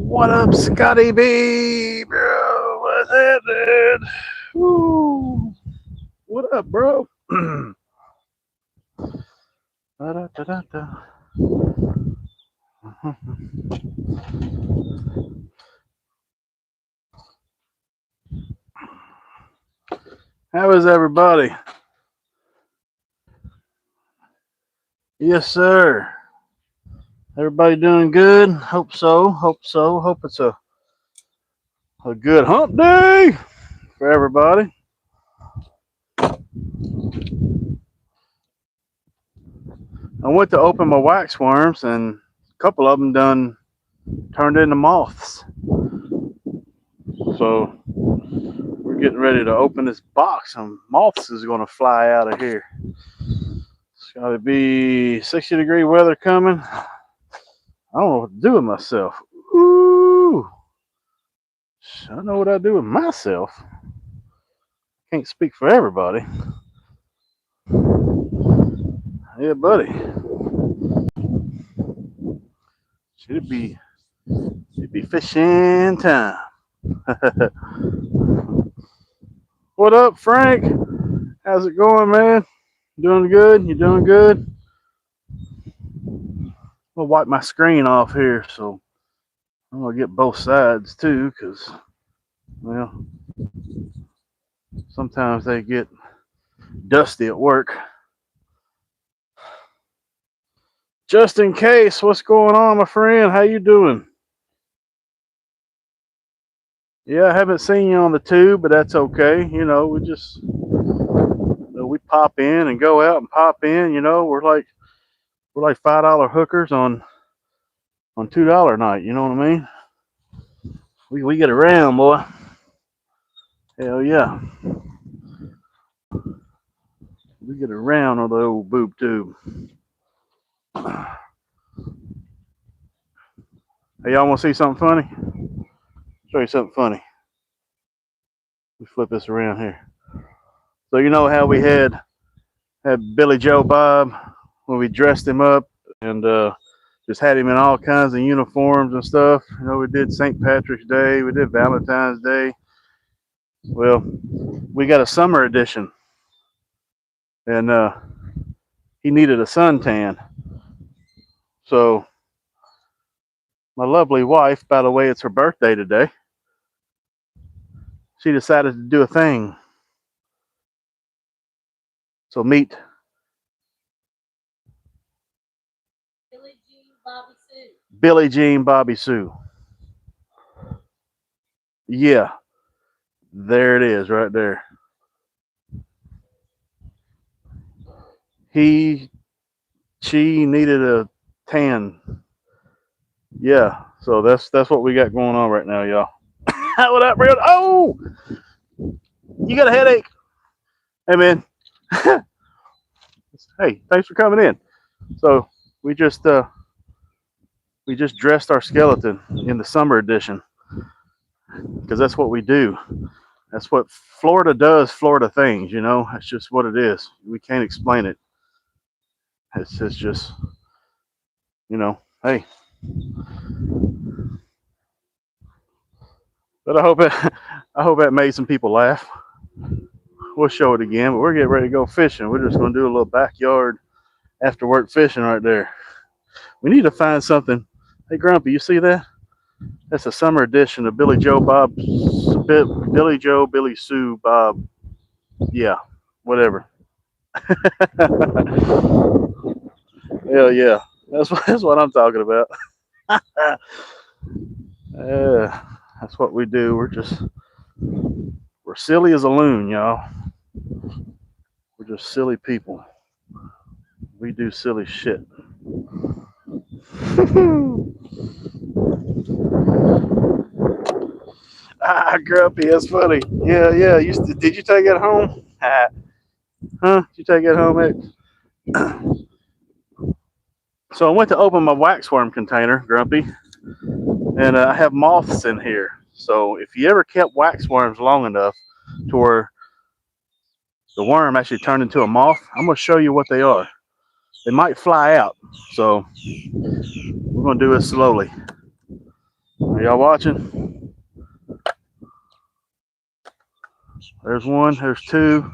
What up, Scotty B, bro? What's happening? Woo. What up, bro? Da-da-da-da-da. How is everybody? Yes, sir. Everybody doing good? Hope so. Hope so. Hope it's a good hump day for everybody. I went to open my wax worms, and a couple of them done turned into moths. So we're getting ready to open this box, and moths is going to fly out of here. It's got to be 60-degree weather coming. I don't know what to do with myself. Ooh, I don't know what I do with myself. Can't speak for everybody. Yeah, buddy. It'd be fishing time. What up, Frank? How's it going, man? Doing good? You doing good? I'll wipe my screen off here, so I'm gonna get both sides too, cause well, sometimes they get dusty at work. Just in case, what's going on, my friend? How you doing? Yeah, I haven't seen you on the tube, but that's okay. You know, we pop in and go out and pop in. You know, we're like $5 hookers on $2 night. You know what I mean? We get around, boy. Hell yeah, we get around on the old boob tube. Hey, y'all want to see something funny? Show you something funny. We flip this around here. So you know how we had Billy Joe Bob when we dressed him up and just had him in all kinds of uniforms and stuff. You know, we did St. Patrick's Day, we did Valentine's Day. Well, we got a summer edition, and he needed a suntan. So my lovely wife, by the way, it's her birthday today. She decided to do a thing. So meet Billie Jean Bobby Sue. Yeah, there it is, right there. She needed a tan. Yeah, so that's what we got going on right now, y'all. What up, real? Oh, you got a headache? Hey, man. Hey, thanks for coming in. So we just dressed our skeleton in the summer edition because that's what we do. That's what Florida does. Florida things, you know. That's just what it is. We can't explain it. It's just, you know. Hey, but I hope that made some people laugh. We'll show it again, but we're getting ready to go fishing. We're just gonna do a little backyard after work fishing right there. We need to find something. Hey, Grumpy, you see that? That's a summer edition of Billy Joe Bob, Billy Joe, Billy Sue Bob. Yeah, whatever. Hell yeah, that's what I'm talking about. That's what we do. We're silly as a loon, y'all. We're just silly people. We do silly shit. Grumpy, that's funny. Yeah, yeah. Did you take it home? Huh? Did you take it home, X? So I went to open my waxworm container, Grumpy, and I have moths in here. So if you ever kept waxworms long enough to where the worm actually turned into a moth, I'm going to show you what they are. They might fly out, so we're going to do it slowly. Are y'all watching? There's one, there's two,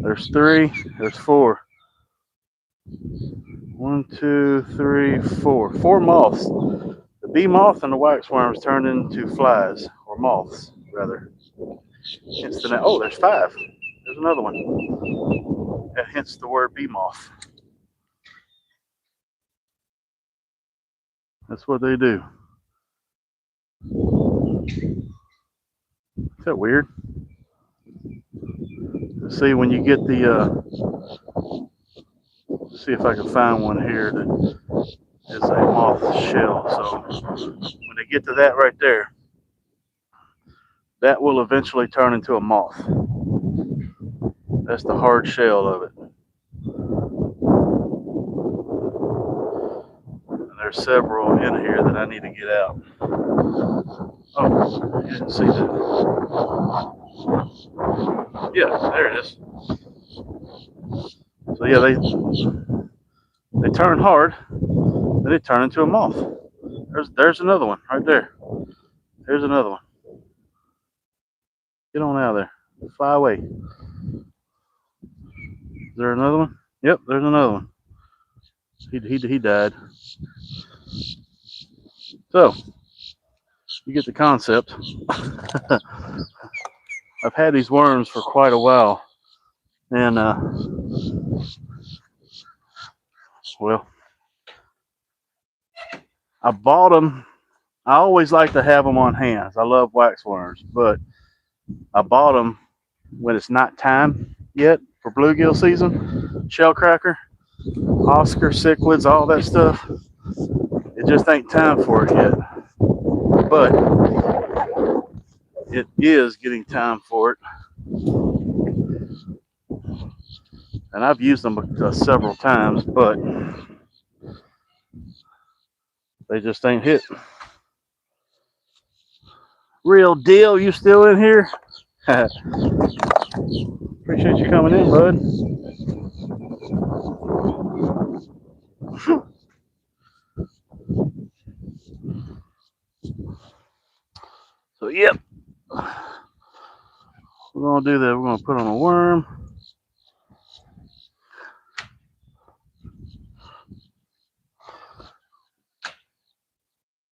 there's three, there's four. 1, 2, 3, 4. 4 moths. The bee moth and the waxworms turned into flies, or moths, rather. Hence the name. Oh, there's 5. There's another one. That hence the word bee moth. That's what they do. Is that weird? See, when you get the, see if I can find one here that is a moth shell. So when they get to that right there, that will eventually turn into a moth. That's the hard shell of it. And there's several in here that I need to get out. Oh, you didn't see that. Yeah, there it is. So yeah, they turn hard, then they turn into a moth. There's another one right there. There's another one. Get on out of there. Fly away. Is there another one? Yep, there's another one. He died. So you get the concept. I've had these worms for quite a while, and well, I bought them. I always like to have them on hand. I love wax worms, but I bought them when it's not time yet for bluegill season. Shellcracker, Oscar, cichlids, all that stuff. It just ain't time for it yet. But it is getting time for it. And I've used them several times, but they just ain't hit. Real deal, you still in here? Appreciate you coming in, bud. So, yep. We're going to do that. We're going to put on a worm.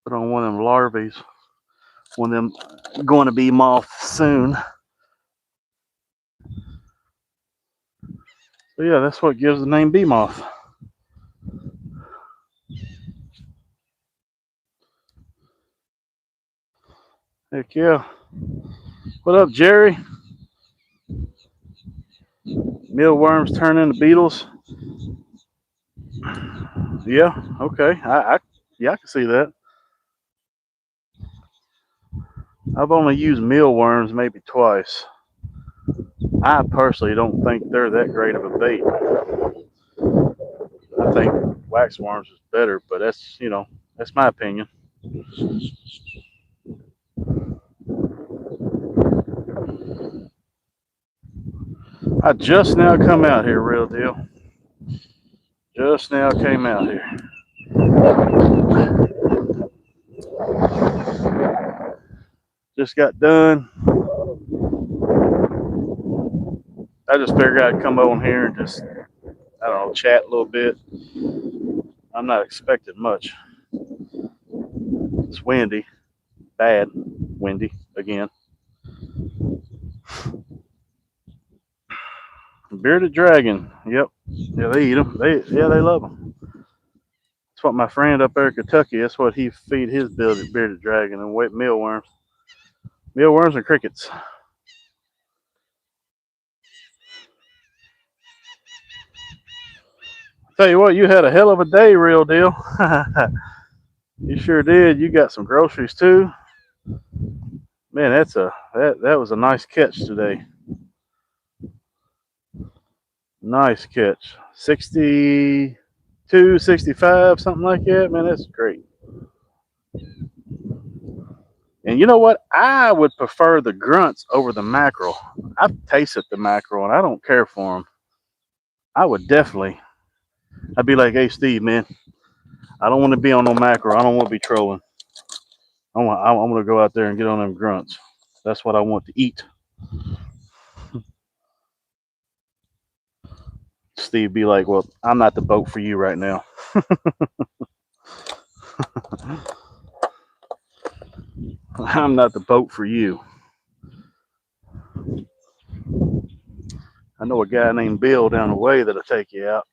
Put on one of them larvae. One of them going to be moths soon. So, yeah, that's what gives the name bee moth. Heck yeah. What up, Jerry? Mealworms turn into beetles. Yeah, okay. Yeah, I can see that. I've only used mealworms maybe twice. I personally don't think they're that great of a bait. I think waxworms is better, but that's, that's my opinion. I just now come out here, real deal. Just now came out here. Just got done. I just figured I'd come on here and just, I don't know, chat a little bit. I'm not expecting much. It's windy. Bad. Windy again. Bearded dragon. Yep. Yeah, they eat them. They love them. That's what my friend up there in Kentucky, that's what he feed his bearded dragon and mealworms. Mealworms and crickets. Tell you what, you had a hell of a day, real deal. You sure did. You got some groceries too. Man, that was a nice catch today. Nice catch. 62, 65, something like that. Man, that's great. And you know what? I would prefer the grunts over the mackerel. I've tasted the mackerel and I don't care for them. I would definitely. I'd be like, hey, Steve, man, I don't want to be on no mackerel. I don't want to be trolling. I'm gonna go out there and get on them grunts. That's what I want to eat. Steve be like, well, I'm not the boat for you right now. I'm not the boat for you. I know a guy named Bill down the way that'll take you out.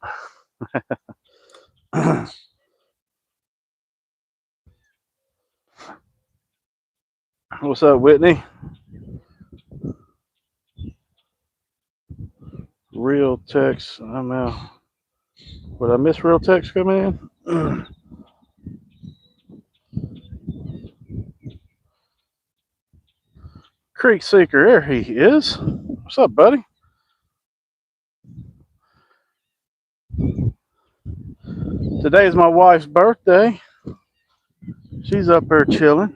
What's up, Whitney? Real text. I'm out. Would I miss real text coming in? Creek Seeker, there he is. What's up, buddy? Today's my wife's birthday. She's up there chilling.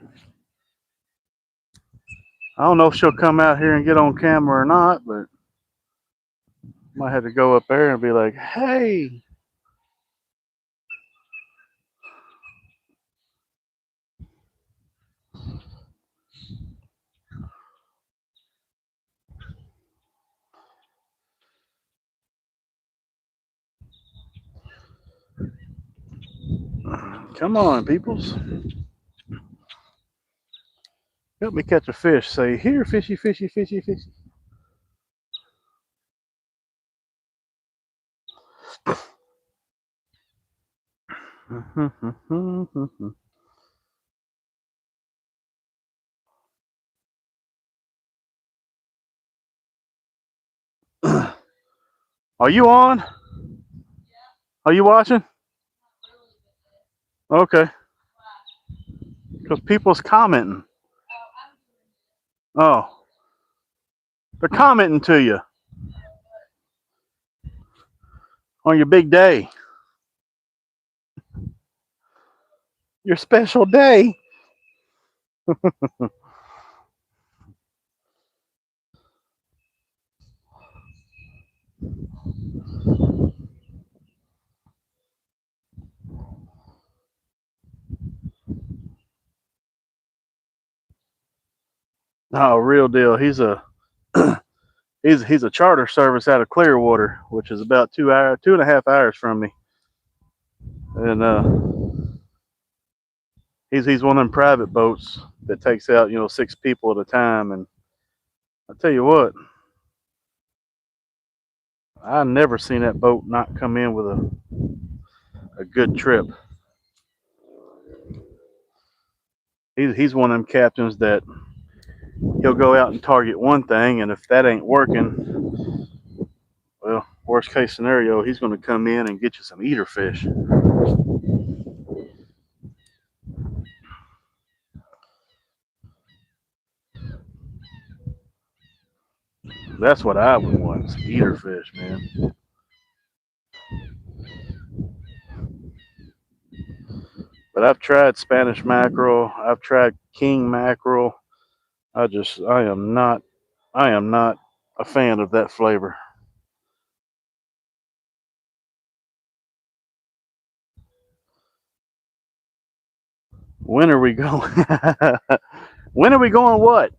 I don't know if she'll come out here and get on camera or not, but might have to go up there and be like, hey. Come on, peoples. Help me catch a fish. Say, here, fishy, fishy, fishy, fishy. Are you on? Are you watching? Okay. Because people's commenting. Oh. They're commenting to you on your big day. Your special day. Oh, real deal. He's a he's a charter service out of Clearwater, which is about 2.5 hours from me. And he's one of them private boats that takes out 6 people at a time. And I tell you what, I never seen that boat not come in with a good trip. He's one of them captains that he'll go out and target one thing, and if that ain't working, well, worst case scenario, he's going to come in and get you some eater fish. That's what I would want, some eater fish, man. But I've tried Spanish mackerel. I've tried king mackerel. I am not a fan of that flavor. When are we going? When are we going what?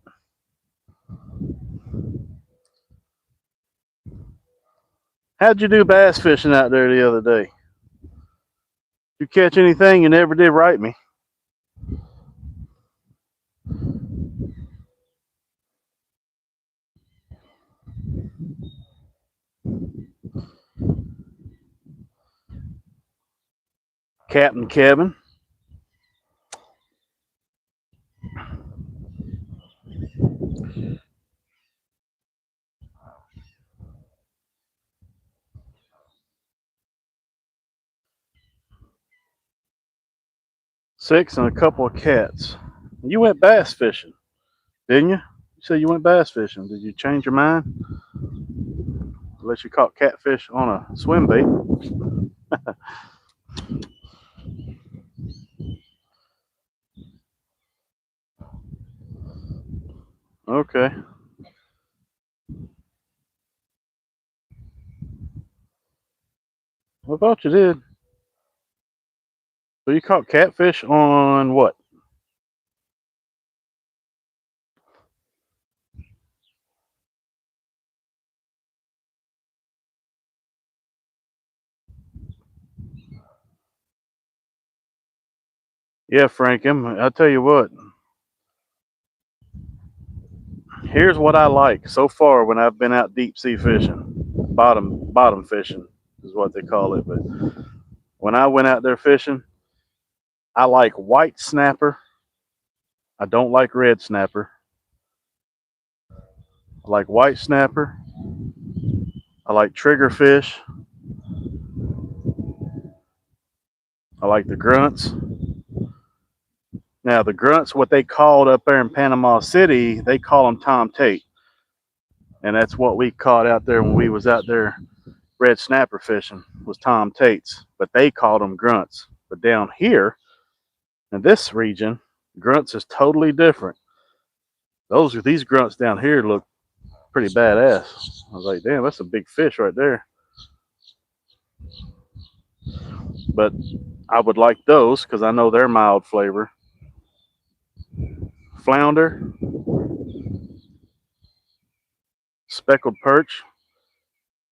How'd you do bass fishing out there the other day? You catch anything? You never did write me. Captain Kevin. Six and a couple of cats. You went bass fishing, didn't you? You said you went bass fishing. Did you change your mind? Unless you caught catfish on a swim bait. Okay. I thought you did. So you caught catfish on what? Yeah, Frank. I'll tell you what. Here's what I like so far when I've been out deep sea fishing. Bottom fishing is what they call it. But when I went out there fishing, I like white snapper. I don't like red snapper. I like white snapper. I like triggerfish. I like the grunts. Now the grunts, what they called up there in Panama City, they call them Tom Tate, and that's what we caught out there when we was out there red snapper fishing was Tom Tates, but they called them grunts. But down here in this region, grunts is totally different. These grunts down here look pretty badass. I was like, damn, that's a big fish right there. But I would like those because I know they're mild flavor. Flounder, speckled perch,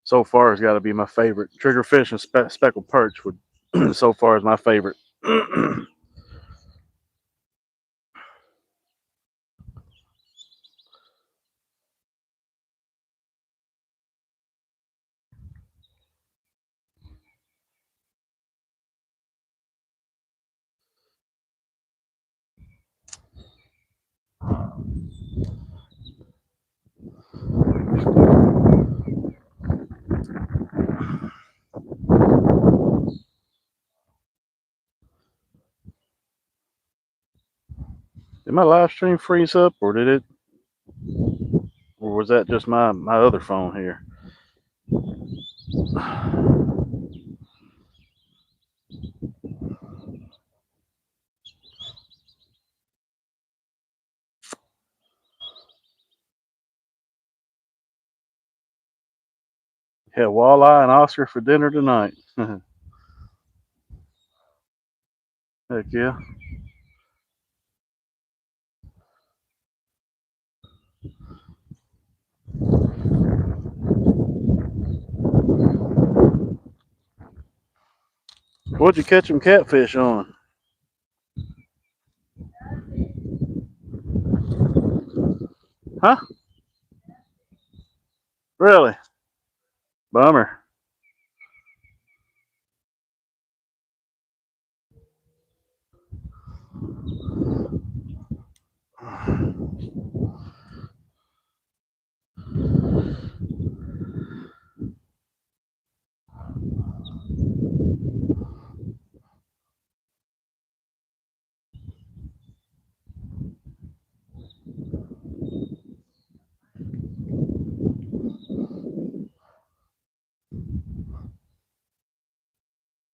so far has got to be my favorite. Triggerfish and speckled perch would so far is my favorite. I Did my live stream freeze up, or did it, or was that just my other phone here? Had walleye and Oscar for dinner tonight. Heck yeah. What'd you catch them catfish on? Huh? Really? Bummer.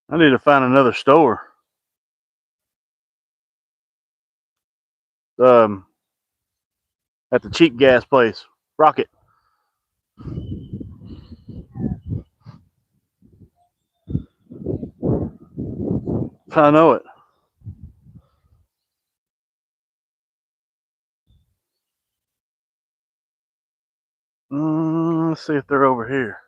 I need to find another store. Um, at the cheap gas place, Rocket. I know it. Let's see if they're over here.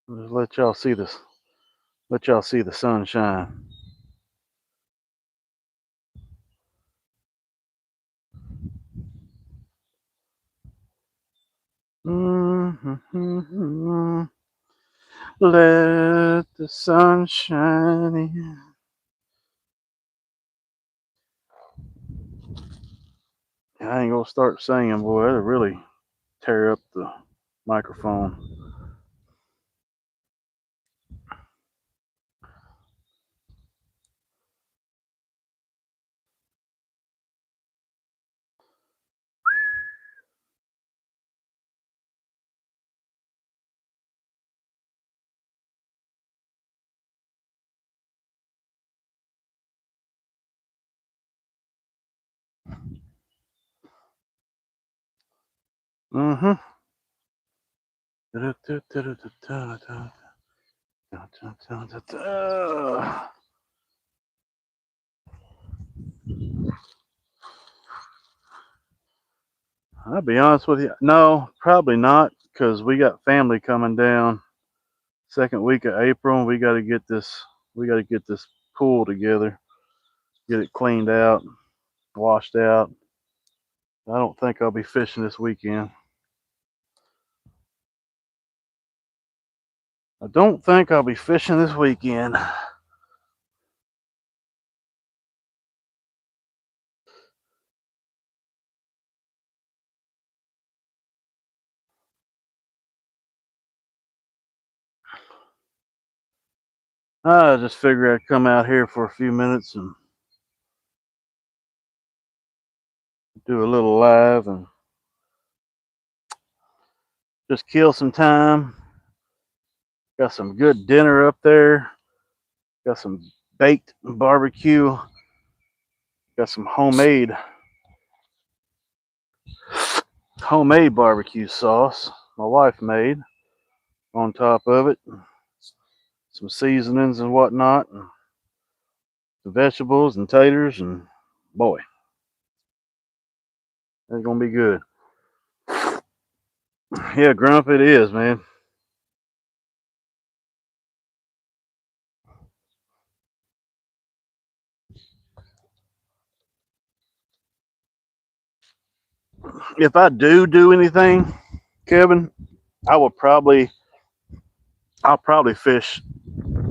Just let y'all see this. Let y'all see the sunshine. Let the sun shine in. I ain't gonna start singing, boy. That'll really tear up the microphone. Mm-hmm. I'll be honest with you. No, probably not, because we got family coming down second week of April, and we got to get this. We got to get this pool together, get it cleaned out, washed out. I don't think I'll be fishing this weekend. I don't think I'll be fishing this weekend. I just figured I'd come out here for a few minutes and do a little live and just kill some time. Got some good dinner up there. Got some baked barbecue. Got some homemade barbecue sauce my wife made on top of it. Some seasonings and whatnot. And some vegetables and taters, and boy, it's gonna be good. Yeah, Grump, it is, man. If I do anything, Kevin, I will probably I'll probably fish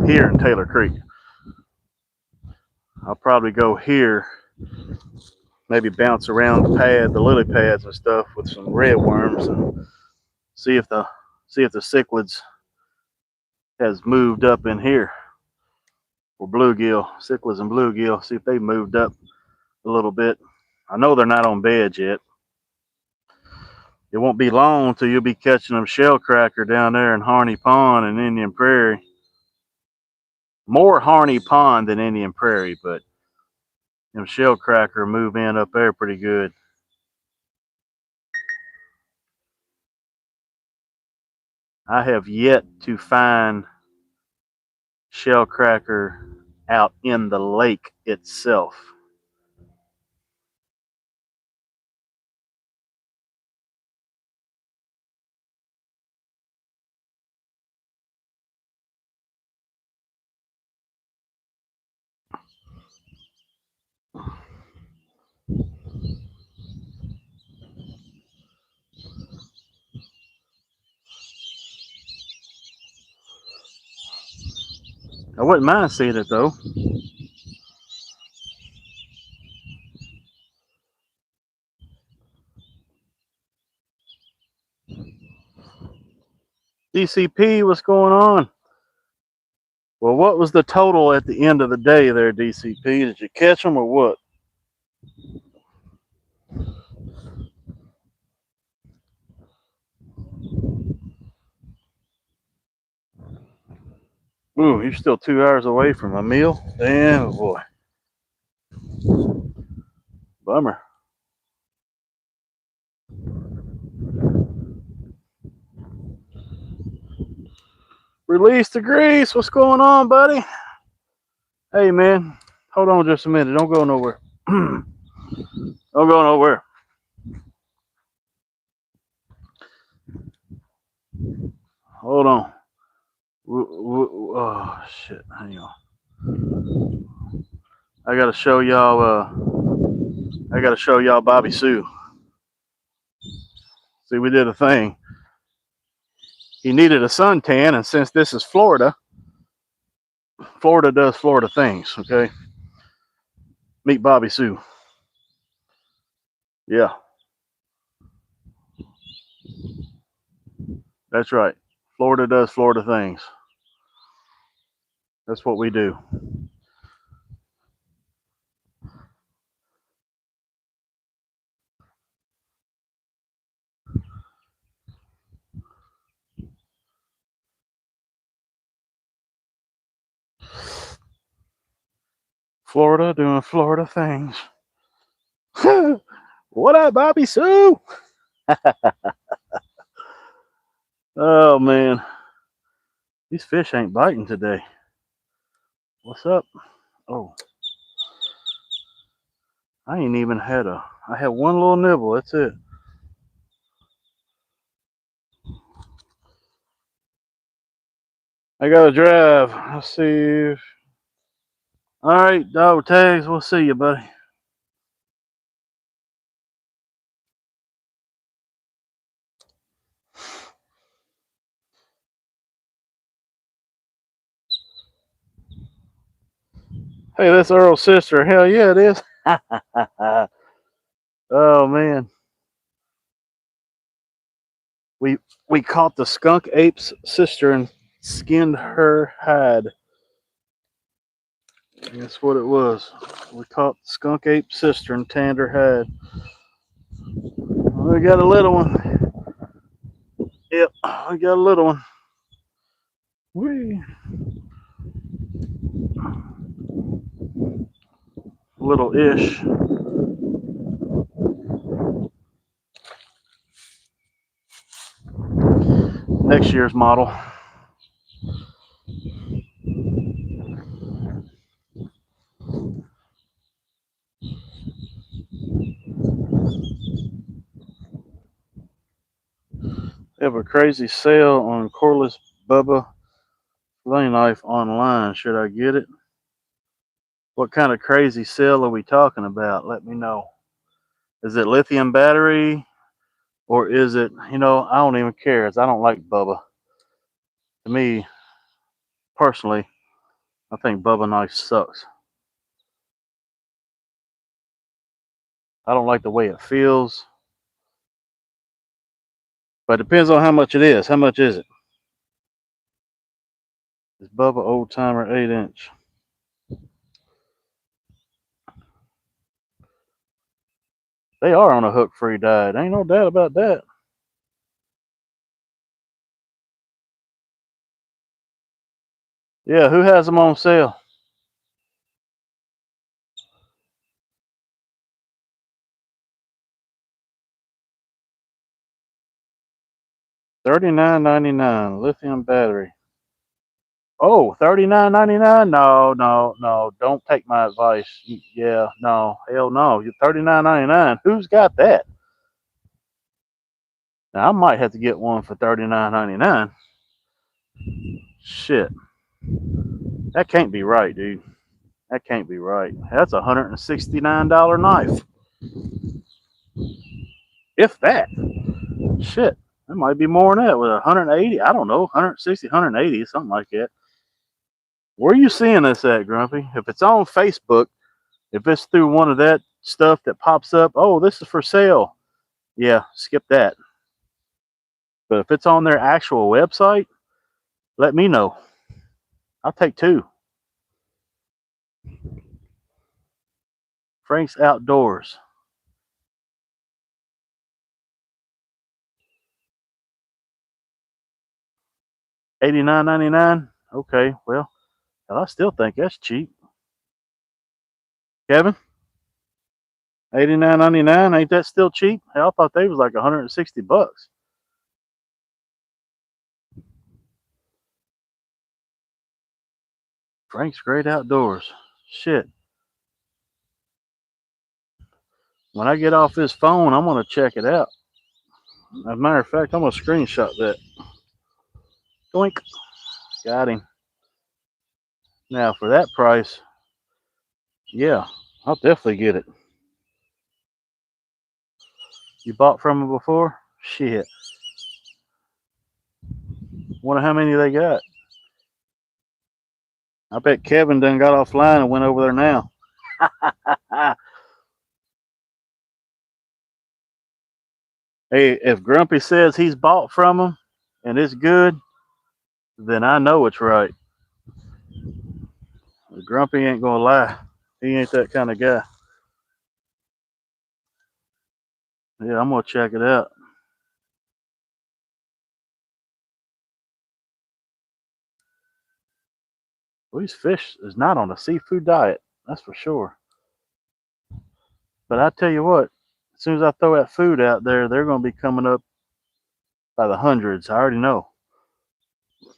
here in Taylor Creek. I'll probably go here, maybe bounce around the lily pads and stuff with some red worms, and see if the cichlids has moved up in here, or bluegill, cichlids and bluegill. See if they moved up a little bit. I know they're not on beds yet. It won't be long till you'll be catching them shell cracker down there in Harney Pond and Indian Prairie. More Harney Pond than Indian Prairie, but them shell cracker move in up there pretty good. I have yet to find shell cracker out in the lake itself. I wouldn't mind seeing it though. DCP, what's going on? Well, what was the total at the end of the day there, DCP? Did you catch them or what? Ooh, you're still 2 hours away from a meal? Damn, boy. Bummer. Release the grease. What's going on, buddy? Hey, man. Hold on just a minute. Don't go nowhere. Don't go nowhere. Hold on. Oh, shit. Hang on. I gotta show y'all. I gotta show y'all Bobby Sue. See, we did a thing. He needed a suntan, and since this is Florida, Florida does Florida things. Okay. Meet Bobby Sue. Yeah, that's right. Florida does Florida things. That's what we do. Florida doing Florida things. What up, Bobby Sue? Oh man, these fish ain't biting today. What's up? Oh, I ain't even had I had one little nibble. That's it. I gotta drive. Let's see. All right, dog tags. We'll see you, buddy. Hey, that's Earl's sister. Hell yeah, it is. Oh man, we we caught the skunk ape's sister and skinned her hide. That's what it was. We caught the skunk ape's sister and tanned her hide. We got a little one. Yep, we got a little one. Wee. Little ish. Next year's model. They have a crazy sale on cordless Bubba fillet knife online. Should I get it? What kind of crazy sale are we talking about? Let me know. Is it lithium battery or is it, I don't even care. I don't like Bubba. To me, personally, I think Bubba knife sucks. I don't like the way it feels. But it depends on how much it is. How much is it? It's Bubba Old Timer 8-inch. They are on a hook-free diet. Ain't no doubt about that. Yeah, who has them on sale? $39.99 lithium battery. Oh, $39.99? No, no, no. Don't take my advice. Yeah, no, hell no. You're $39.99. Who's got that? Now I might have to get one for $39.99. Shit, that can't be right, dude. That can't be right. That's a $169 knife, if that. Shit, that might be more than that. With 180, I don't know, 160, 180, something like that. Where are you seeing this at, Grumpy? If it's on Facebook, if it's through one of that stuff that pops up, oh, this is for sale. Yeah, skip that. But if it's on their actual website, let me know. I'll take two. Frank's Outdoors. $89.99. Okay, well, I still think that's cheap. Kevin, $89.99. Ain't that still cheap? Hell, I thought they was like 160 bucks. Frank's Great Outdoors. Shit. When I get off this phone, I'm gonna check it out. As a matter of fact, I'm gonna screenshot that. Doink. Got him. Now for that price, yeah, I'll definitely get it. You bought from them before? Shit. Wonder how many they got. I bet Kevin done got offline and went over there now. Hey, if Grumpy says he's bought from them and it's good, then I know it's right. Grumpy ain't gonna lie. He ain't that kind of guy. Yeah, I'm gonna check it out. Well, these fish is not on a seafood diet, that's for sure. But I tell you what, as soon as I throw that food out there, they're gonna be coming up by the hundreds. I already know.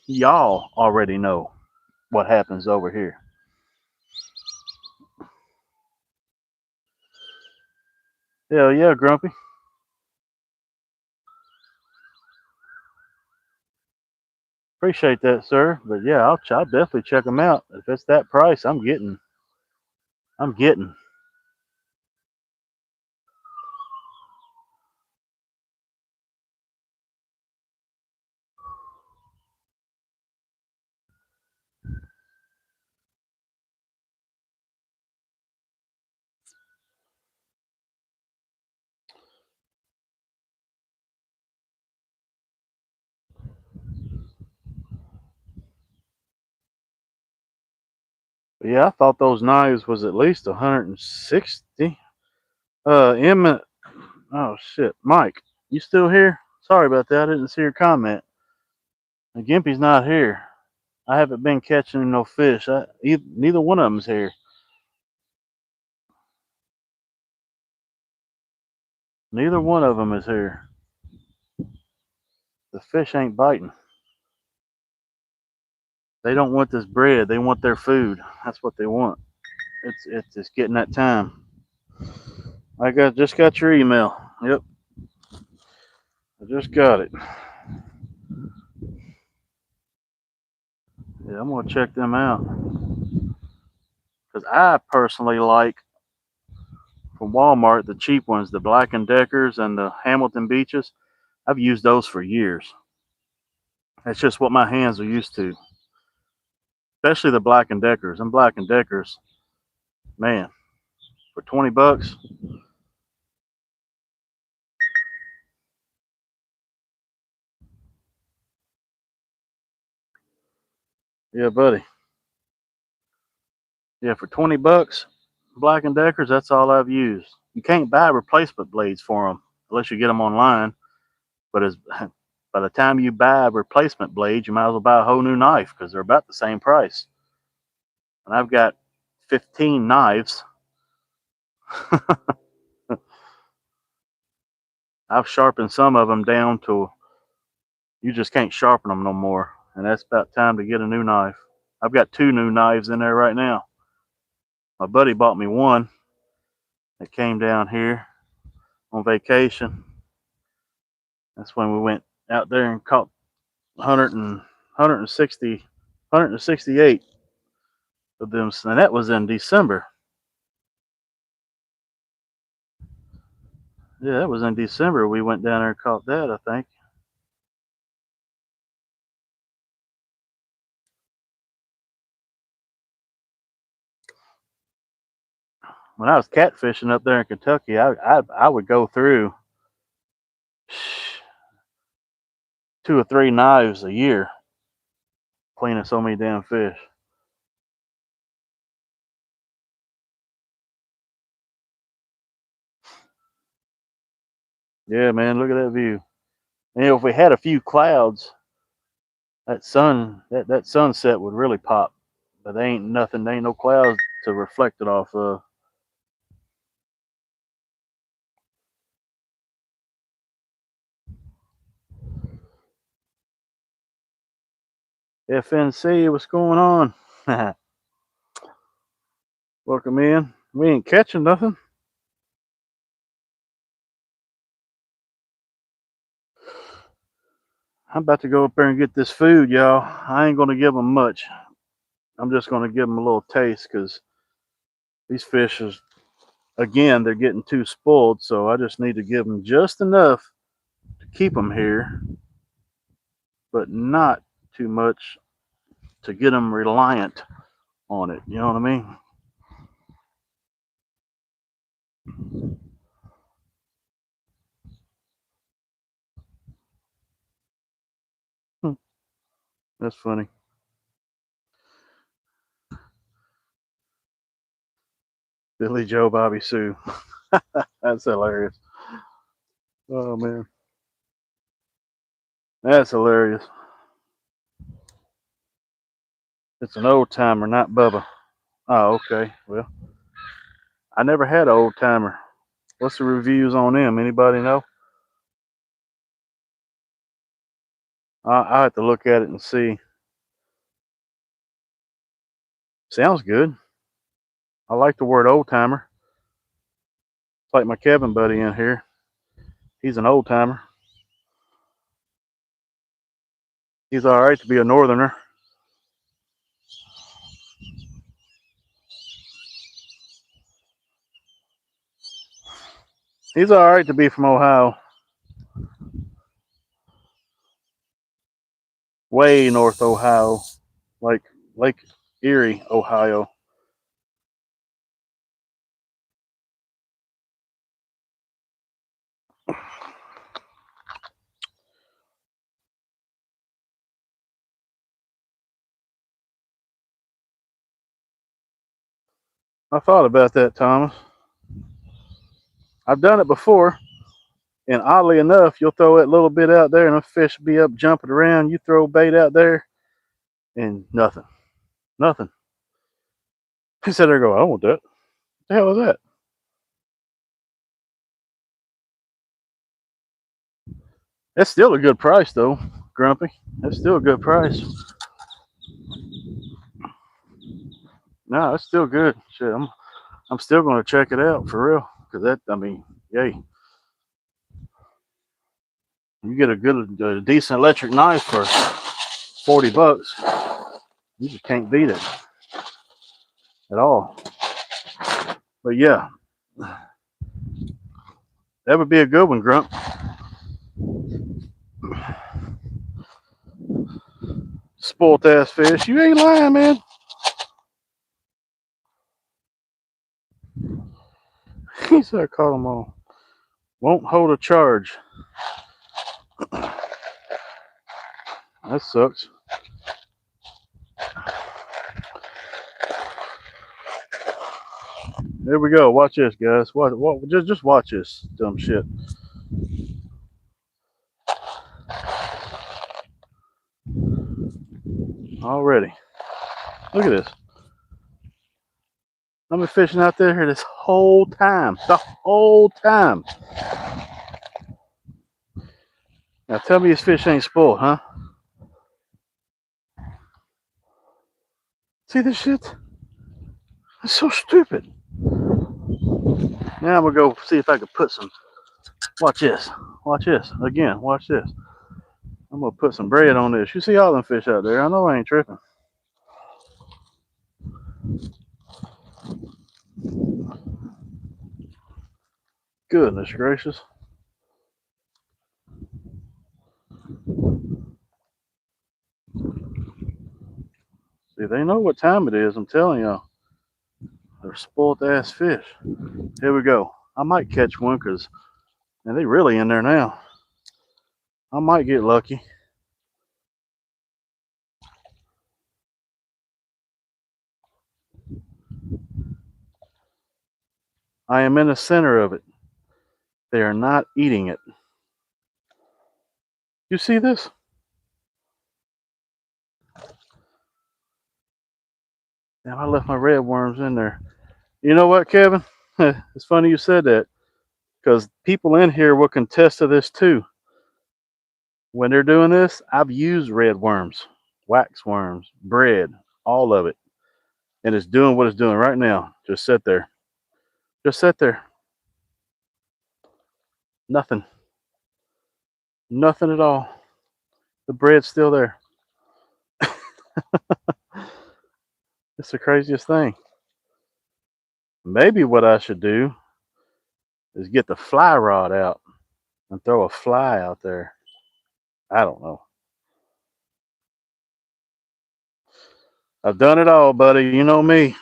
Y'all already know what happens over here. Hell yeah, Grumpy. Appreciate that, sir. But yeah, I'll definitely check them out. If it's that price, I'm getting. I'm getting. But yeah, I thought those knives was at least 160. Emmett. Oh shit, Mike, you still here? Sorry about that. I didn't see your comment. The Gimpy's not here. I haven't been catching no fish. Neither one of them's here. Neither one of them is here. The fish ain't biting. They don't want this bread. They want their food. That's what they want. It's getting that time. Just got your email. Yep, I just got it. Yeah, I'm gonna check them out because I personally like from Walmart the cheap ones, the Black and Deckers and the Hamilton Beaches. I've used those for years. That's just what my hands are used to, especially the Black and Deckers. And Black and Deckers, man, for $20. Yeah, buddy. Yeah, for $20, Black and Deckers. That's all I've used. You can't buy replacement blades for them unless you get them online. But as by the time you buy a replacement blade, you might as well buy a whole new knife because they're about the same price. And I've got 15 knives. I've sharpened some of them down to you just can't sharpen them no more. And that's about time to get a new knife. I've got two new knives in there right now. My buddy bought me one that came down here on vacation. That's when we went out there and caught 100 and 160, 168 of them. And that was in December. Yeah, that was in December. We went down there and caught that, I think. When I was catfishing up there in Kentucky, I would go through 2 or 3 knives a year cleaning so many damn fish. Yeah, man, look at that view. And if we had a few clouds, that sunset would really pop. But there ain't nothing, there ain't no clouds to reflect it off of. FNC, what's going on? Welcome in. We ain't catching nothing. I'm about to go up there and get this food, y'all. I ain't gonna give them much. I'm just gonna give them a little taste because these fish is, again, they're getting too spoiled. So I just need to give them just enough to keep them here, but not too much to get them reliant on it. You know what I mean? Hmm, that's funny. Billy Joe, Bobby Sue. That's hilarious. Oh man, that's hilarious. It's an old timer, not Bubba. Oh, okay. Well, I never had an old timer. What's the reviews on them? Anybody know? I have to look at it and see. Sounds good. I like the word old timer. It's like my Kevin buddy in here. He's an old timer. He's all right to be a northerner. He's all right to be from Ohio. Way north Ohio, like Lake Erie, Ohio. I thought about that, Thomas. I've done it before, and oddly enough, you'll throw that little bit out there, and a fish will be up jumping around. You throw bait out there, and nothing, nothing. He said, "There, go. I don't want that. What the hell is that?" That's still a good price, though, Grumpy. That's still a good price. No, it's still good. Shit, I'm still going to check it out for real, because that, I mean, yay, you get a decent electric knife for $40. You just can't beat it at all. But yeah, that would be a good one, Grump. Spoilt ass fish. You ain't lying, man. He said I caught them all. Won't hold a charge. That sucks. There we go. Watch this, guys. Just watch this dumb shit. Already. Look at this. I've been fishing out there this whole time. The whole time. Now tell me this fish ain't spoiled, huh? See this shit? It's so stupid. Now I'm gonna go see if I can put some. Watch this. Watch this. Again, watch this. I'm gonna put some bread on this. You see all them fish out there. I know I ain't tripping. Goodness gracious. See, they know what time it is. I'm telling y'all. They're spoiled ass fish. Here we go. I might catch one because they really in there now. I might get lucky. I am in the center of it. They are not eating it. You see this? Damn, I left my red worms in there. You know what, Kevin? It's funny you said that because people in here will contest to this too. When they're doing this, I've used red worms, wax worms, bread, all of it. And it's doing what it's doing right now. Just sit there. Just sit there. Nothing. Nothing at all. The bread's still there. It's the craziest thing. Maybe what I should do is get the fly rod out and throw a fly out there. I don't know. I've done it all, buddy. You know me.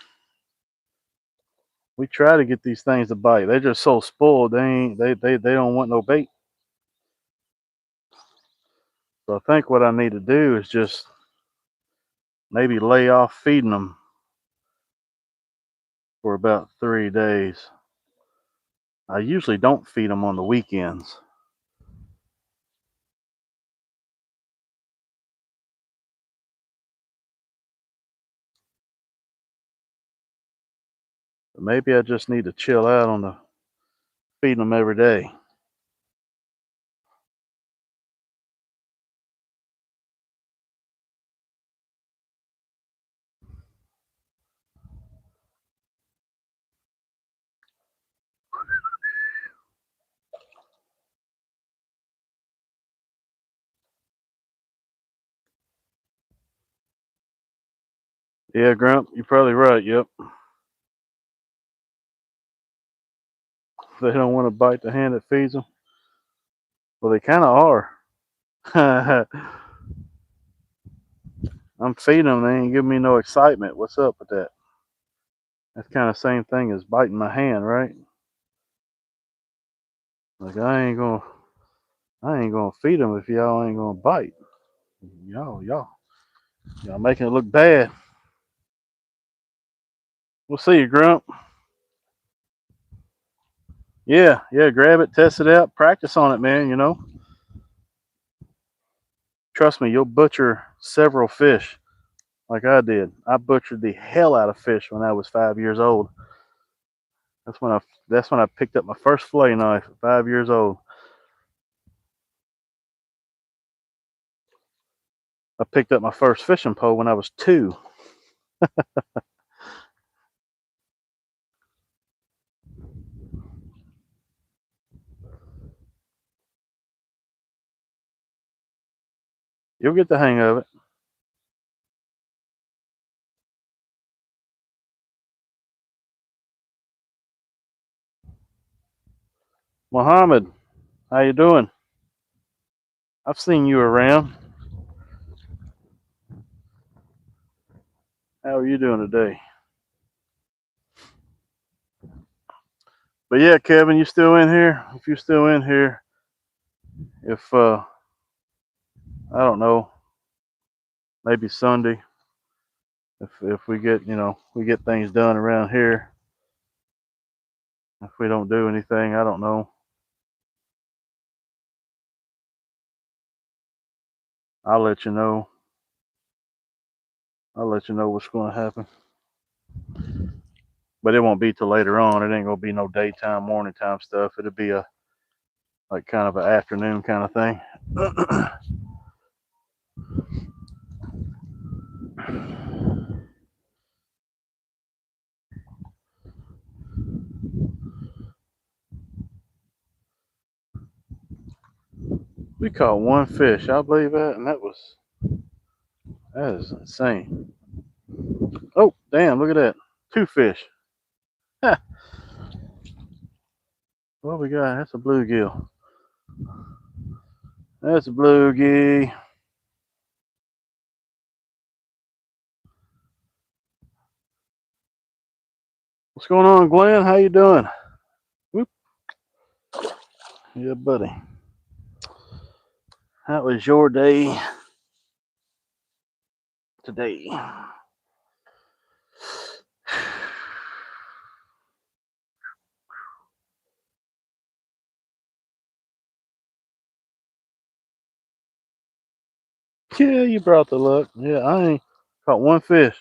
We try to get these things to bite. They're just so spoiled. They don't want no bait. So I think what I need to do is just maybe lay off feeding them for about 3 days. I usually don't feed them on the weekends. But maybe I just need to chill out on the feeding them every day. Yeah, Grump, you're probably right. Yep. They don't want to bite the hand that feeds them. Well, they kind of are. I'm feeding them. They ain't giving me no excitement. What's up with that? That's kind of same thing as biting my hand, right? Like I ain't gonna feed them if y'all ain't gonna bite. Y'all making it look bad. We'll see you, Grump. Yeah, yeah. Grab it, test it out, practice on it, man. Trust me, you'll butcher several fish like I did. I butchered the hell out of fish when I was 5 years old. That's when I picked up my first fillet knife at 5 years old. I picked up my first fishing pole when I was 2. You'll get the hang of it. Muhammad, how you doing? I've seen you around. How are you doing today? But yeah, Kevin, you still in here? If you're still in here, if I don't know, maybe Sunday, if we get we get things done around here. If we don't do anything, I don't know. I'll let you know. I'll let you know what's going to happen. But it won't be till later on. It ain't gonna be no daytime, morning time stuff. It'll be a like kind of an afternoon kind of thing. We caught one fish. I believe that, and that is insane. Oh, damn! Look at that. 2 fish. Ha, what we got? That's a bluegill. That's a bluegill. What's going on, Glenn? How you doing? Whoop. Yeah, buddy. How was your day today? Yeah, you brought the luck. Yeah, I ain't caught one fish.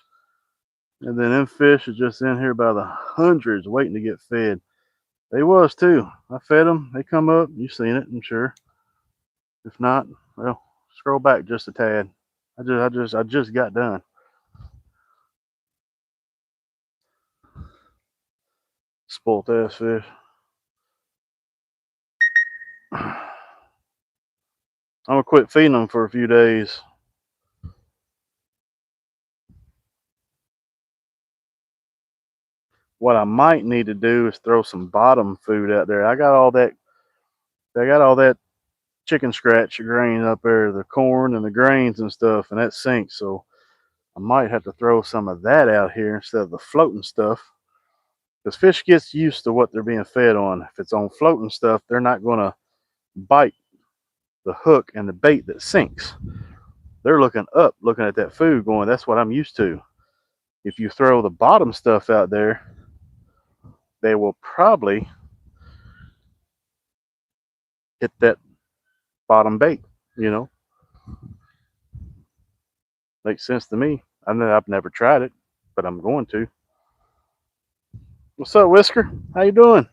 And then them fish are just in here by the hundreds waiting to get fed. They was too. I fed them. They come up. You seen it, I'm sure. If not, well, scroll back just a tad. I just got done. Spoilt ass fish. I'm gonna quit feeding them for a few days. What I might need to do is throw some bottom food out there. I got all that chicken scratch grain up there, the corn and the grains and stuff, and that sinks. So I might have to throw some of that out here instead of the floating stuff. Because fish gets used to what they're being fed on. If it's on floating stuff, they're not going to bite the hook and the bait that sinks. They're looking up, looking at that food, going, "That's what I'm used to." If you throw the bottom stuff out there, they will probably hit that bottom bait. You know, makes sense to me. I know I've never tried it, but I'm going to. What's up, Whisker? How you doing?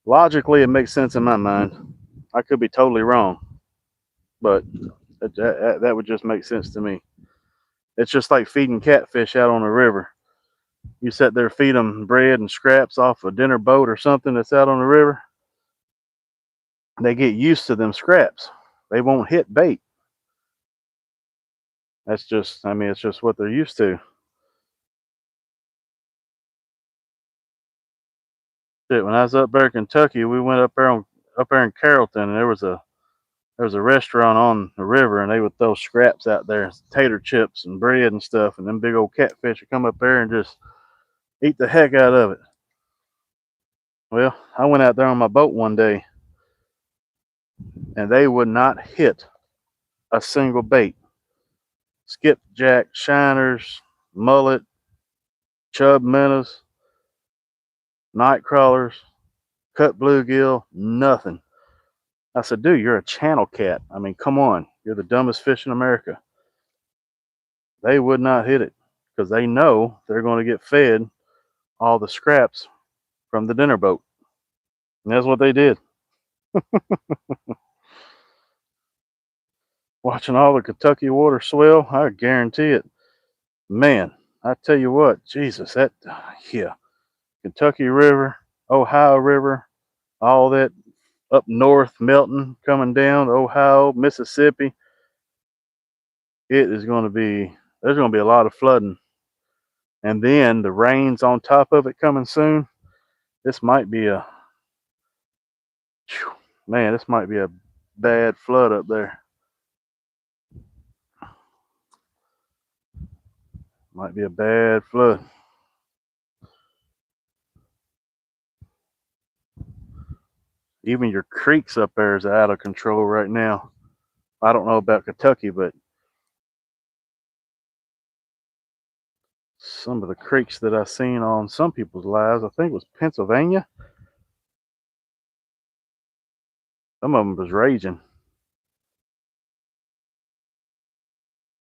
Logically, it makes sense in my mind. I could be totally wrong, but that would just make sense to me. It's just like feeding catfish out on the river. You sit there, feed them bread and scraps off a dinner boat or something that's out on the river. They get used to them scraps. They won't hit bait. That's just, I mean, it's just what they're used to. Shit, when I was up there in Kentucky, we went up there in Carrollton, and there was a restaurant on the river, and they would throw scraps out there, tater chips and bread and stuff, and them big old catfish would come up there and just eat the heck out of it. Well, I went out there on my boat one day, and they would not hit a single bait. Skipjack, shiners, mullet, chub minnows, night crawlers, cut bluegill, nothing. I said, dude, you're a channel cat. I mean, come on. You're the dumbest fish in America. They would not hit it because they know they're going to get fed all the scraps from the dinner boat. And that's what they did. Watching all the Kentucky water swell, I guarantee it. Man, I tell you what, Jesus, yeah, Kentucky River, Ohio River, all that up north melting, coming down, Ohio, Mississippi. It is going to be, there's going to be a lot of flooding. And then the rains on top of it coming soon. This might be a, man, this might be a bad flood up there. Might be a bad flood. Even your creeks up there is out of control right now. I don't know about Kentucky, but some of the creeks that I've seen on some people's lives, I think it was Pennsylvania. Some of them was raging.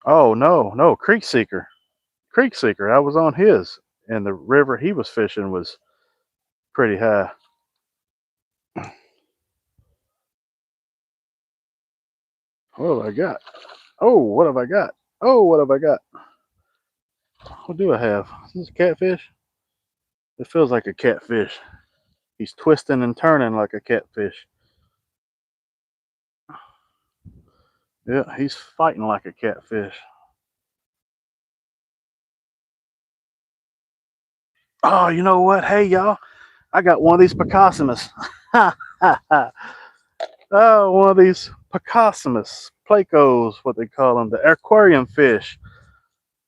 Oh no, Creek Seeker. Creek Seeker. I was on his, and the river he was fishing was pretty high. What have I got? Oh, what have I got? Oh, what have I got? What do I have? Is this a catfish? It feels like a catfish. He's twisting and turning like a catfish. Yeah, he's fighting like a catfish. Oh, you know what? Hey, y'all. I got one of these Picassimus. Oh, one of these Picassimus. Plecos, what they call them. The aquarium fish.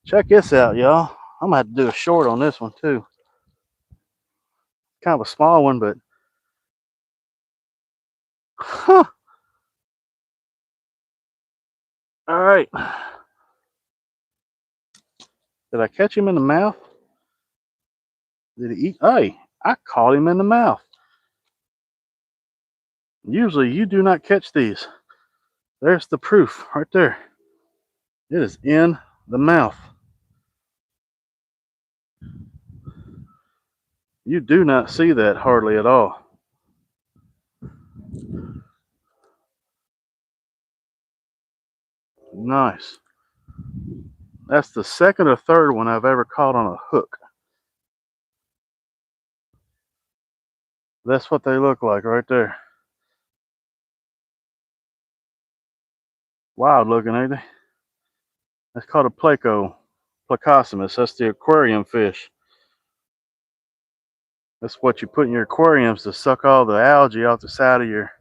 Check this out, y'all. I'm going to have to do a short on this one, too. Kind of a small one, but... Huh. All right. Did I catch him in the mouth? Did he eat? Hey, I caught him in the mouth. Usually you do not catch these. There's the proof right there. It is in the mouth. You do not see that hardly at all. Nice. That's the second or third one I've ever caught on a hook. That's what they look like right there. Wild looking, ain't they? That's called a pleco, Plecossimus. That's the aquarium fish. That's what you put in your aquariums to suck all the algae off the side of your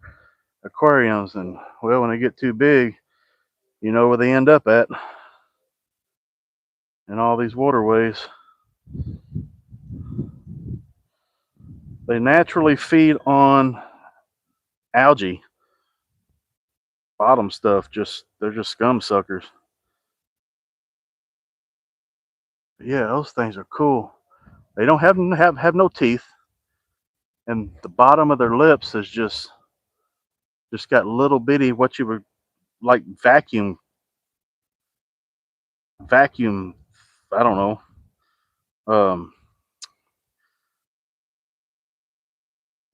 aquariums. And well, when they get too big, you know where they end up at in all these waterways. They naturally feed on algae, bottom stuff. They're just scum suckers. Yeah, those things are cool. They don't have no teeth, and the bottom of their lips is just got little bitty what you would like vacuum. I don't know. Um,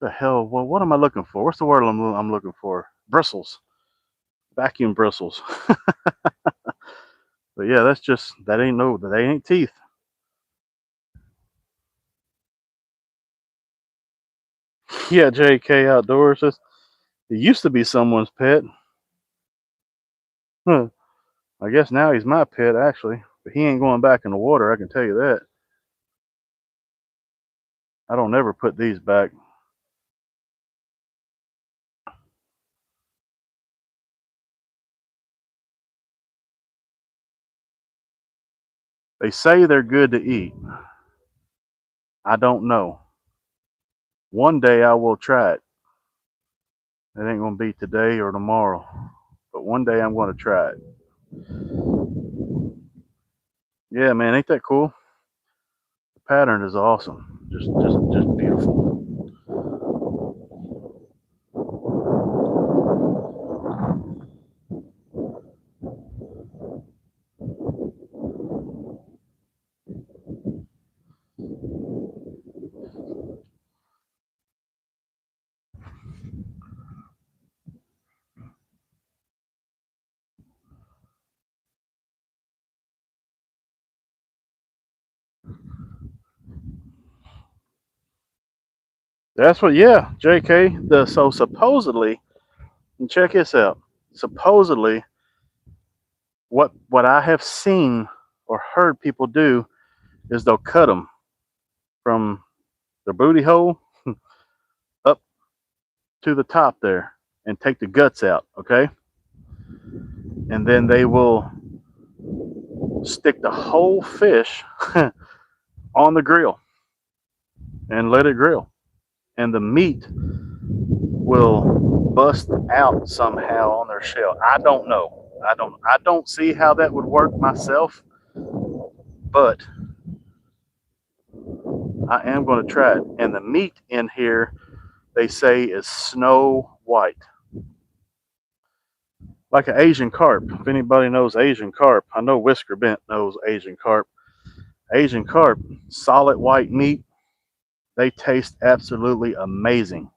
the hell? Well, what am I looking for? What's the word I'm looking for? Bristles, vacuum bristles. But yeah, that ain't teeth. Yeah, JK Outdoors. It used to be someone's pet. Huh. I guess now he's my pet, actually. But he ain't going back in the water, I can tell you that. I don't never put these back. They say they're good to eat. I don't know. One day I will try it. It ain't going to be today or tomorrow. But one day I'm going to try it. Yeah, man, ain't that cool? The pattern is awesome. Just beautiful. That's what, yeah, JK. So supposedly, and check this out. Supposedly, what I have seen or heard people do is they'll cut them from the booty hole up to the top there and take the guts out, okay? And then they will stick the whole fish on the grill and let it grill. And the meat will bust out somehow on their shell. I don't know. I don't see how that would work myself, but I am going to try it. And the meat in here, they say, is snow white, like an Asian carp. If anybody knows Asian carp, I know Whisker Bent knows Asian carp. Asian carp, solid white meat. They taste absolutely amazing.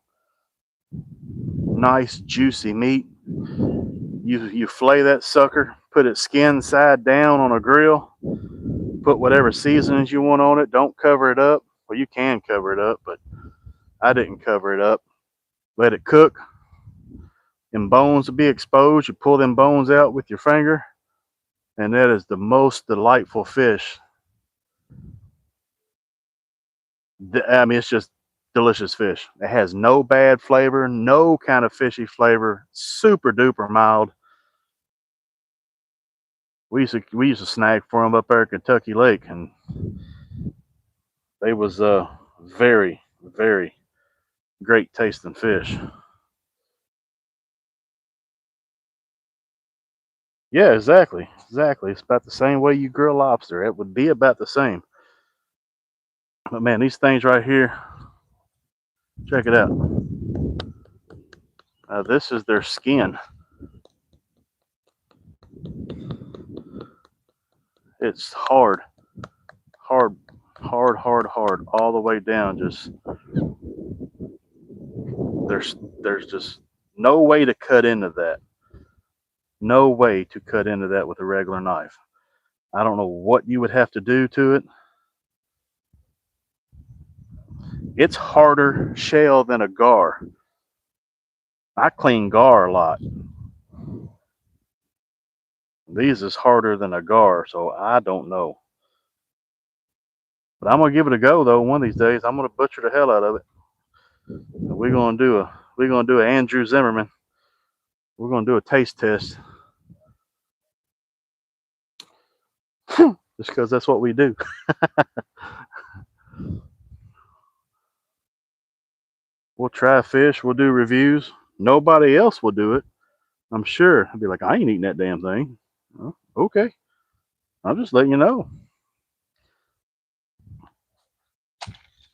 Nice juicy meat. You flay that sucker, put it skin side down on a grill, put whatever seasonings you want on it. Don't cover it up. Well, you can cover it up, but I didn't cover it up. Let it cook. And bones will be exposed. You pull them bones out with your finger, and that is the most delightful fish. I mean, it's just delicious fish. It has no bad flavor, no kind of fishy flavor. Super duper mild. We used to snag for them up there at Kentucky Lake, and they was very very great tasting fish. Yeah, exactly. It's about the same way you grill lobster. It would be about the same. But man, these things right here, check it out. This is their skin. It's hard, hard, hard, all the way down. Just there's just no way to cut into that. No way to cut into that with a regular knife. I don't know what you would have to do to it. It's harder shell than a gar. I clean gar a lot. These is harder than a gar, so I don't know. But I'm gonna give it a go though. One of these days, I'm gonna butcher the hell out of it. We're gonna do a Andrew Zimmerman. We're gonna do a taste test, just because that's what we do. We'll try fish. We'll do reviews. Nobody else will do it. I'm sure. I'll be like, I ain't eating that damn thing. Oh, okay. I'm just letting you know.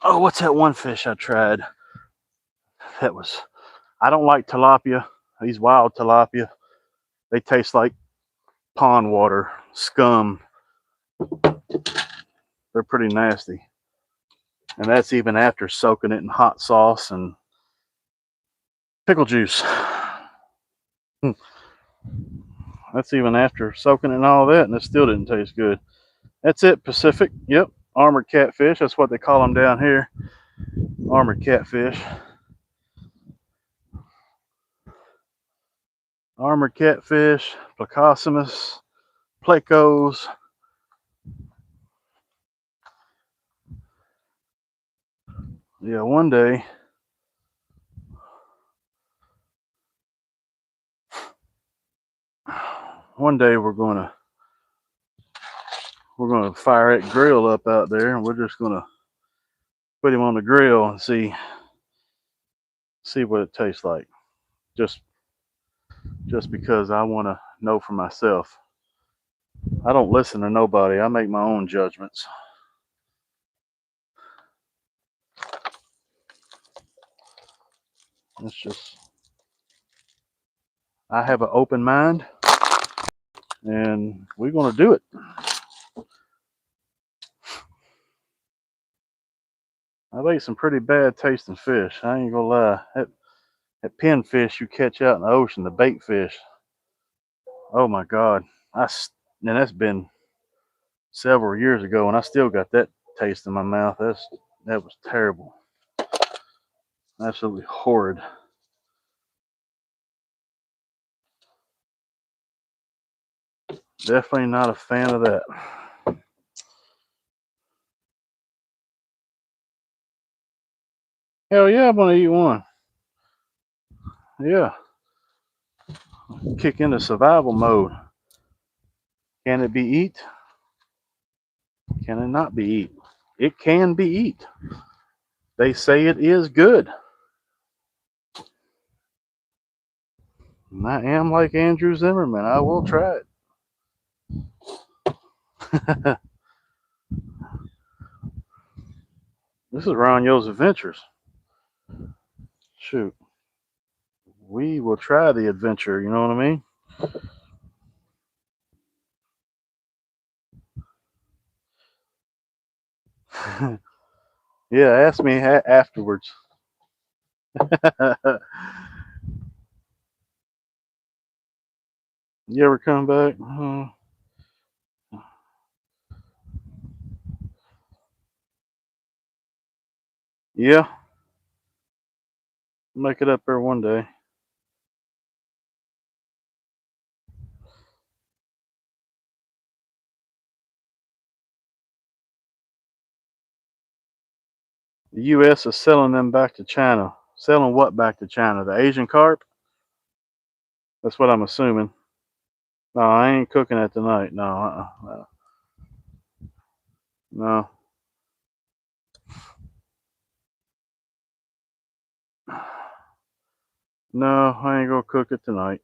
Oh, what's that one fish I tried? That was. I don't like tilapia. These wild tilapia. They taste like pond water, scum. They're pretty nasty. And that's even after soaking it in hot sauce and pickle juice. That's even after soaking it and all that, and it still didn't taste good. That's it, Pacific. Yep, armored catfish. That's what they call them down here. Armored catfish. Armored catfish, Placosomus. plecos. Yeah, one day we're gonna fire that grill up out there, and we're just gonna put him on the grill and see what it tastes like. Just because I want to know for myself. I don't listen to nobody. I make my own judgments. It's just, I have an open mind, and we're gonna do it. I've ate some pretty bad tasting fish. I ain't gonna lie. That pinfish you catch out in the ocean, the bait fish. Oh my God. And that's been several years ago, and I still got that taste in my mouth. That was terrible. Absolutely horrid. Definitely not a fan of that. Hell yeah, I'm gonna eat one. Yeah. Kick into survival mode. Can it be eat? Can it not be eat? It can be eat. They say it is good. And I am like Andrew Zimmerman. I will try it. This is Ronyo's Adventures. Shoot. We will try the adventure, you know what I mean? Yeah, ask me afterwards. You ever come back? Yeah, make it up there one day. The U.S. is selling them back to China. Selling what back to China? The Asian carp? That's what I'm assuming. No, I ain't cooking that tonight. No, no. No, I ain't gonna cook it tonight.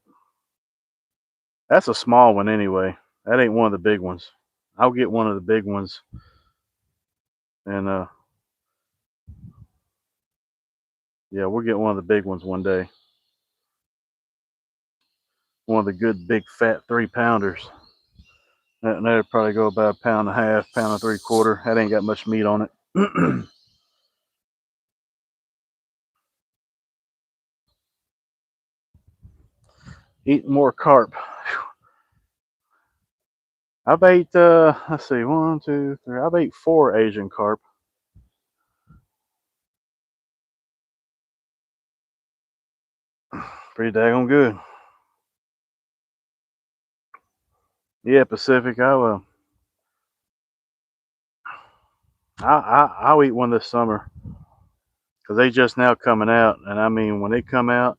That's a small one anyway. That ain't one of the big ones. I'll get one of the big ones, and yeah, we'll get one of the big ones one day. One of the good big fat 3-pounders. That'd probably go about a pound and a half, pound and 3/4. That ain't got much meat on it. Eating more carp. I've ate let's see, 1, 2, 3. I've ate 4 Asian carp. Pretty daggone good. Yeah, Pacific. I'll eat one this summer because they just now coming out, and I mean when they come out,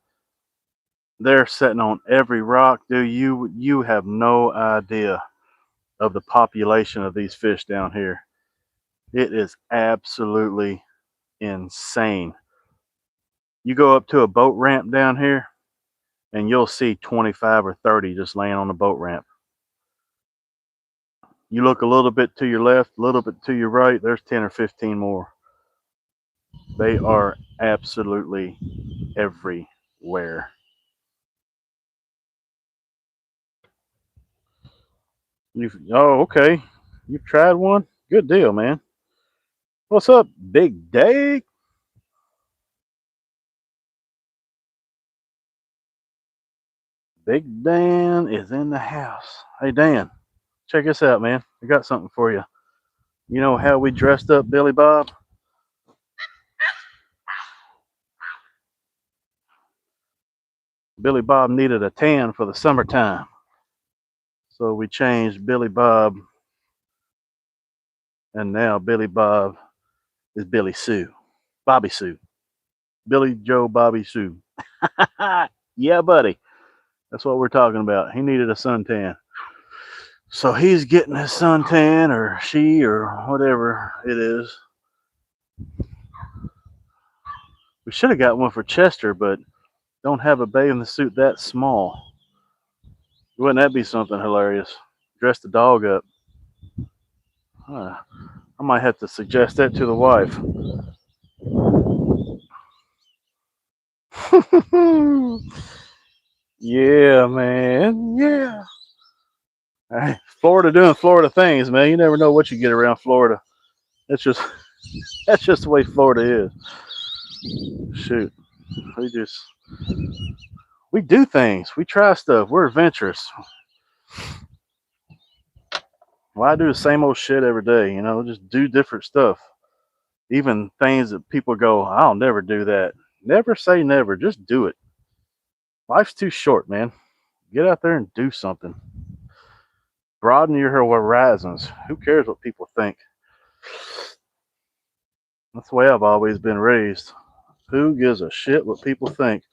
they're sitting on every rock, dude. You have no idea of the population of these fish down here. It is absolutely insane. You go up to a boat ramp down here, and you'll see 25 or 30 just laying on the boat ramp. You look a little bit to your left, a little bit to your right, there's 10 or 15 more. They are absolutely everywhere. Oh, okay. You've tried one? Good deal, man. What's up, Big Day? Big Dan is in the house. Hey, Dan, check this out, man. I got something for you. You know how we dressed up Billy Bob? Billy Bob needed a tan for the summertime. So we changed Billy Bob, and now Billy Bob is Billy Sue. Bobby Sue. Billy Joe Bobby Sue. Yeah, buddy. That's what we're talking about. He needed a suntan. So he's getting his suntan, or she, or whatever it is. We should have got one for Chester, but don't have a bathing suit that small. Wouldn't that be something hilarious? Dress the dog up. Huh. I might have to suggest that to the wife. Yeah, man. Yeah. Hey, Florida doing Florida things, man. You never know what you get around Florida. That's just that's just the way Florida is. Shoot. We just we do things. We try stuff. We're adventurous. Well, I do the same old shit every day, just do different stuff. Even things that people go, I'll never do that. Never say never. Just do it. Life's too short, man. Get out there and do something. Broaden your horizons. Who cares what people think? That's the way I've always been raised. Who gives a shit what people think?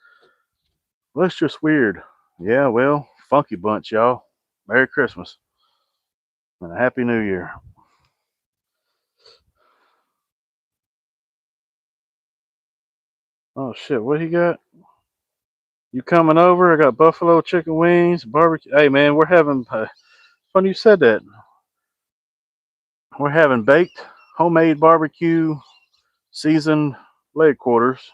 Well, it's just weird. Yeah, well, funky bunch, y'all. Merry Christmas and a Happy New Year. Oh shit, what he got? You coming over? I got buffalo chicken wings, barbecue. Hey man, we're having. Funny you said that. We're having baked, homemade barbecue, seasoned leg quarters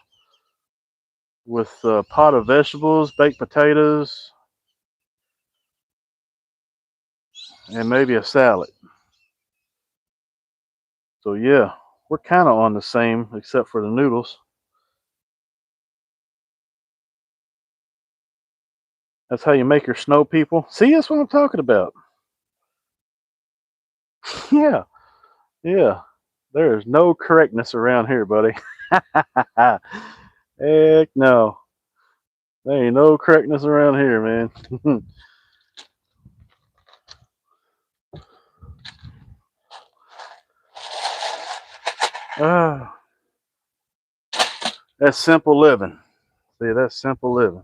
with a pot of vegetables, baked potatoes, and maybe a salad. So yeah, we're kind of on the same, except for the noodles. That's how you make your snow people. See, that's what I'm talking about. Yeah, yeah. There is no correctness around here, buddy. Heck no. There ain't no correctness around here, man. Ah, that's simple living. See, that's simple living.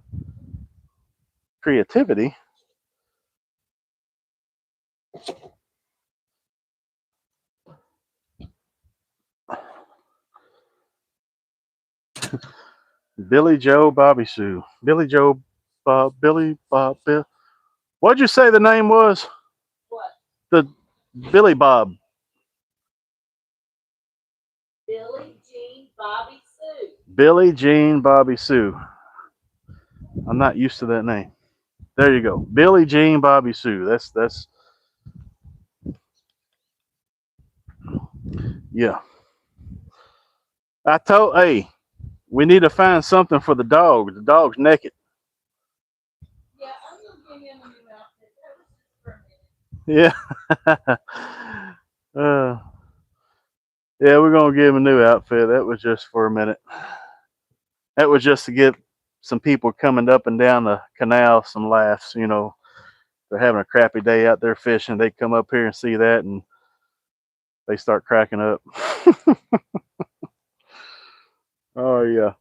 Creativity. Billy Joe Bobby Sue. Billy Joe Bob. Billy Bob. Bill. What'd you say the name was? What? The Billy Bob. Billie Jean Bobby Sue. Billie Jean Bobby Sue. I'm not used to that name. There you go. Billie Jean Bobby Sue. That's yeah. Hey, we need to find something for the dog. The dog's naked. Yeah, I'm gonna give him a new outfit. That was just for a minute. Yeah. uh, yeah, we're gonna give him a new outfit. That was just for a minute. That was just to get some people coming up and down the canal some laughs. They're having a crappy day out there fishing. They come up here and see that, and they start cracking up. Oh yeah.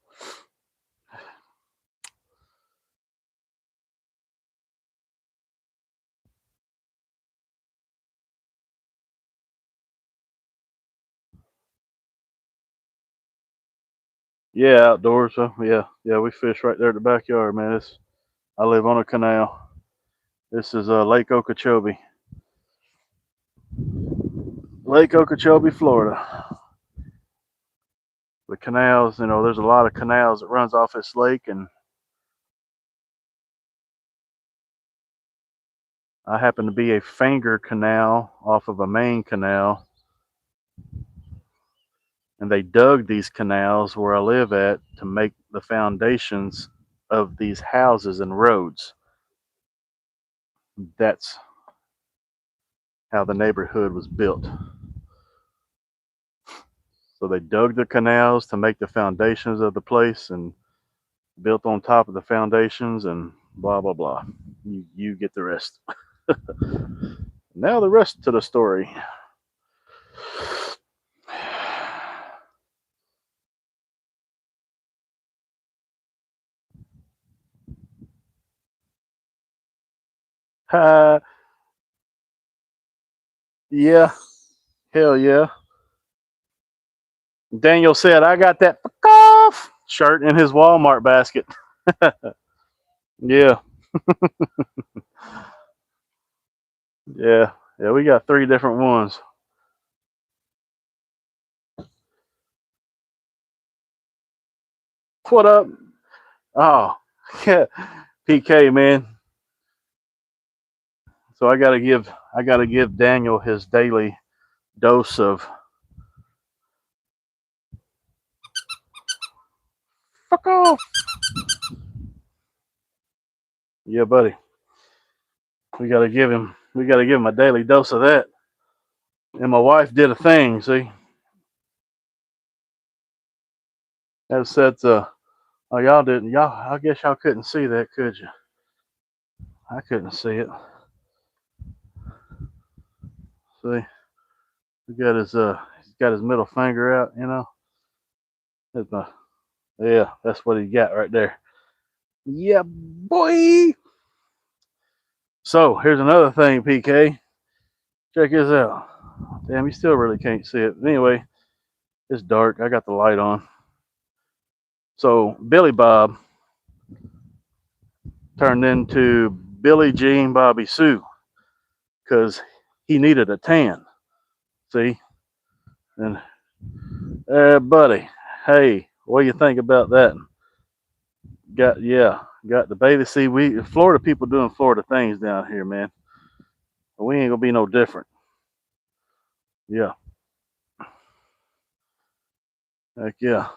Yeah, outdoors. Yeah, we fish right there at the backyard, man. I live on a canal. This is Lake Okeechobee. Lake Okeechobee, Florida. The canals, there's a lot of canals that runs off this lake, and I happen to be a finger canal off of a main canal, and they dug these canals where I live at to make the foundations of these houses and roads. That's how the neighborhood was built. So they dug the canals to make the foundations of the place and built on top of the foundations and blah blah blah. You get the rest. Now the rest of the story. Yeah, hell yeah. Daniel said, I got that fuck off shirt in his Walmart basket. Yeah, yeah, yeah. We got 3 different ones. What up? Oh, yeah, PK man. So I gotta give Daniel his daily dose of fuck off. Yeah, buddy. We gotta give him a daily dose of that. And my wife did a thing, see? That said, oh, y'all didn't, I guess y'all couldn't see that, could you? I couldn't see it. See, he's got his middle finger out, you know? That's yeah, that's what he got right there. Yeah, boy. So here's another thing, PK. Check this out. Damn, you still really can't see it. Anyway, it's dark. I got the light on. So Billy Bob turned into Billie Jean Bobby Sue because he needed a tan. See? And buddy, hey, what do you think about that? Got the baby. See, we Florida people doing Florida things down here, man. We ain't gonna be no different. Yeah, heck yeah.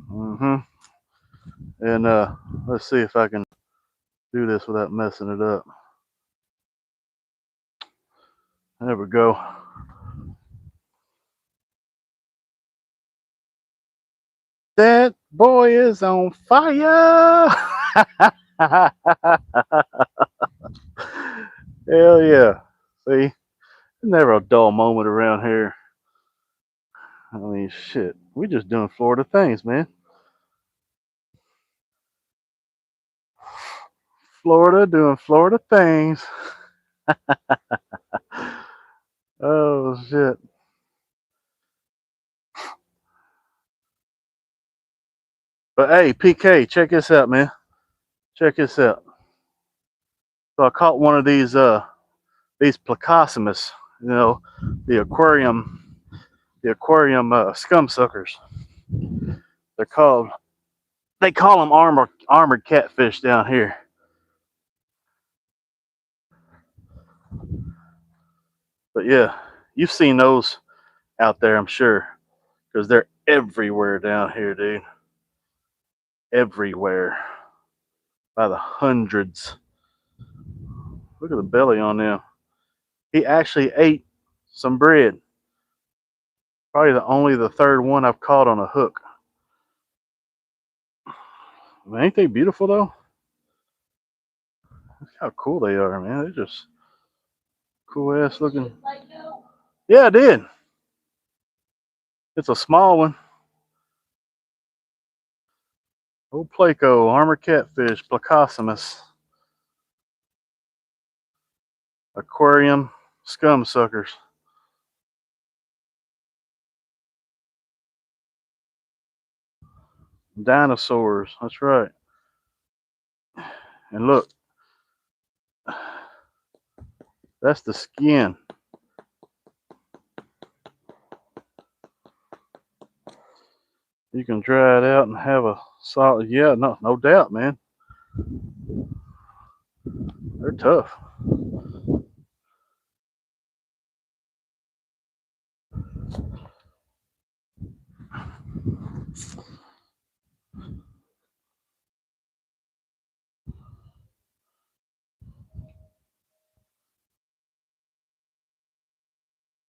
hmm And let's see if I can do this without messing it up. There we go. That boy is on fire. Hell yeah. See, never a dull moment around here. I mean, shit. We just doing Florida things, man. Florida doing Florida things. Oh, shit. But hey, PK, check this out, man. Check this out. So I caught one of these placosimus, you know, the aquarium, scum suckers. They're called. They call them armored catfish down here. But yeah, you've seen those out there, I'm sure, because they're everywhere down here, dude. Everywhere, by the hundreds. Look at the belly on them. He actually ate some bread. Probably the third one I've caught on a hook. Man, ain't they beautiful though? Look how cool they are, man. They're just cool ass looking. Yeah, I did. It's a small one. Old Placo, armored catfish, placosimus, aquarium, scum suckers. Dinosaurs, that's right. And look, that's the skin. You can dry it out and have a solid. Yeah, no doubt, man. They're tough.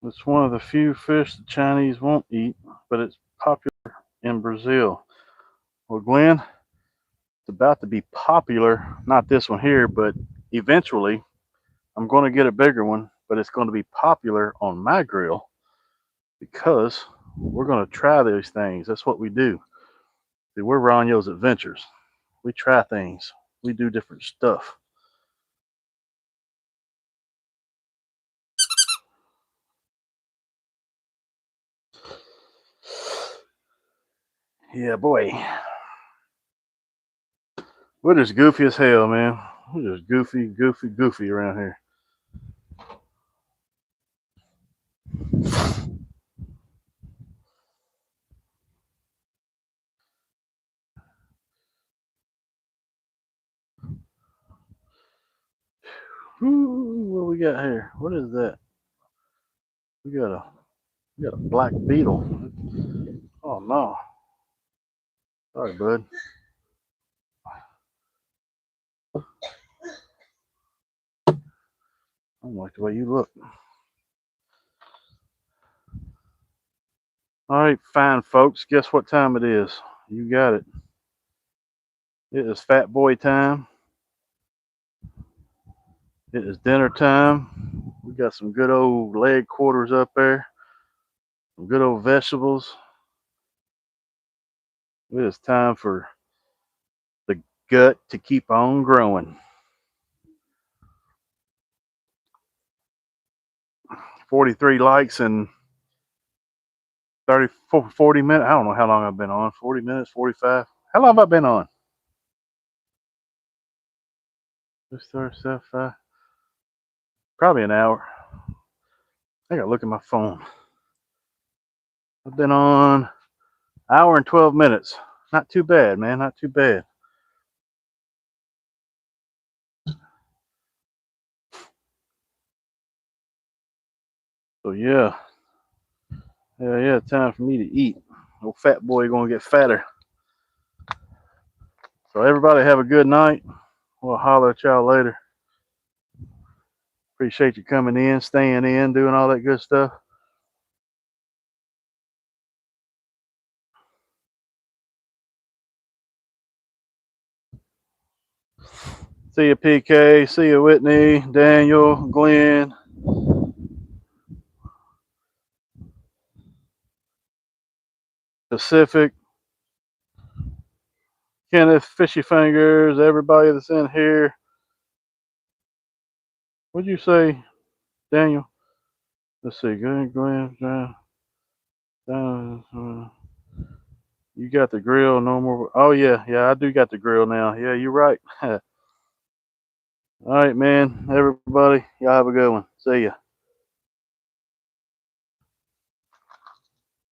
It's one of the few fish the Chinese won't eat, but it's popular in Brazil. Well, Glenn, It's about to be popular. Not this one here, but eventually I'm going to get a bigger one, but it's going to be popular on my grill because we're going to try those things. That's what we do. See, we're Ronyo's Adventures. We try things. We do different stuff. Yeah, boy. We're just goofy as hell, man. We're just goofy around here. Ooh, what we got here? What is that? We got a black beetle. Oh no. Sorry, bud. I don't like the way you look. All right, fine, folks. Guess what time it is? You got it. It is fat boy time. It is dinner time. We got some good old leg quarters up there. Some good old vegetables. It is time for the gut to keep on growing. 43 likes in 30, 40 minutes. I don't know how long I've been on. 40 minutes, 45. How long have I been on? 6:35. Probably an hour. I gotta look at my phone. I've been on hour and 12 minutes. Not too bad, man. Not too bad. So yeah, yeah, time for me to eat. Old fat boy gonna get fatter. So everybody have a good night. We'll holler at y'all later. Appreciate you coming in, staying in, doing all that good stuff. See you, PK. See you, Whitney, Daniel, Glenn, Pacific, Kenneth, Fishy Fingers, everybody that's in here. What'd you say, Daniel? Let's see. Glenn, you got the grill, no more. Oh yeah, I do got the grill now. Yeah, you're right. All right, man. Everybody, y'all have a good one. See ya.